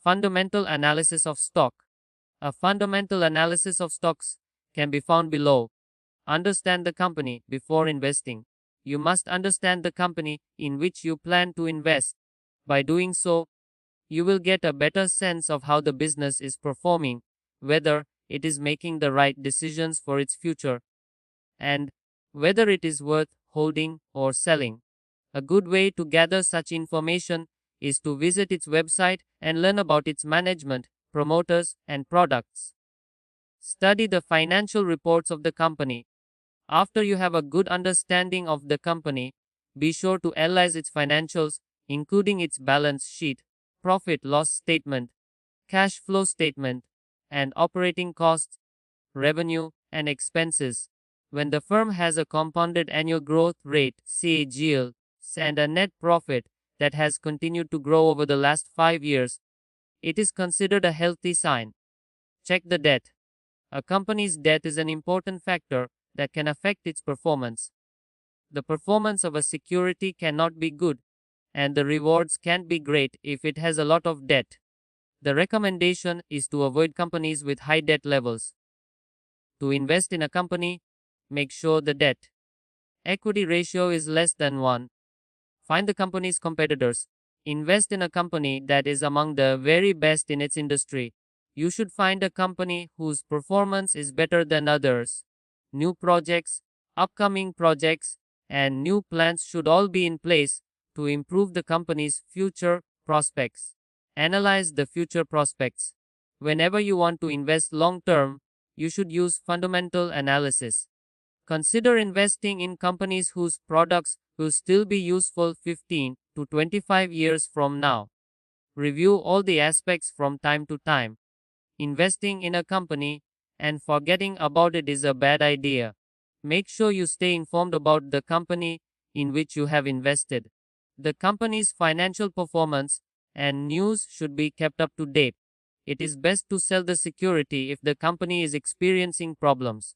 Fundamental analysis of stock. A fundamental analysis of stocks can be found below. Understand the company before investing. You must understand the company in which you plan to invest. By doing so, you will get a better sense of how the business is performing, whether it is making the right decisions for its future, and whether it is worth holding or selling. A good way to gather such information is to visit its website and learn about its management, promoters, and products. Study the financial reports of the company. After you have a good understanding of the company, be sure to analyze its financials, including its balance sheet, profit loss statement, cash flow statement, and operating costs, revenue, and expenses. When the firm has a compounded annual growth rate (CAGR) and a net profit that has continued to grow over the last 5 years, it is considered a healthy sign. Check the debt. A company's debt is an important factor that can affect its performance. The performance of a security cannot be good, and the rewards can't be great if it has a lot of debt. The recommendation is to avoid companies with high debt levels. To invest in a company, make sure the debt equity ratio is less than 1. Find the company's competitors. Invest in a company that is among the very best in its industry. You should find a company whose performance is better than others. New projects, upcoming projects, and new plans should all be in place to improve the company's future prospects. Analyze the future prospects. Whenever you want to invest long term, you should use fundamental analysis. Consider investing in companies whose products will still be useful 15 to 25 years from now. Review all the aspects from time to time. Investing in a company and forgetting about it is a bad idea. Make sure you stay informed about the company in which you have invested. The company's financial performance and news should be kept up to date. It is best to sell the security if the company is experiencing problems.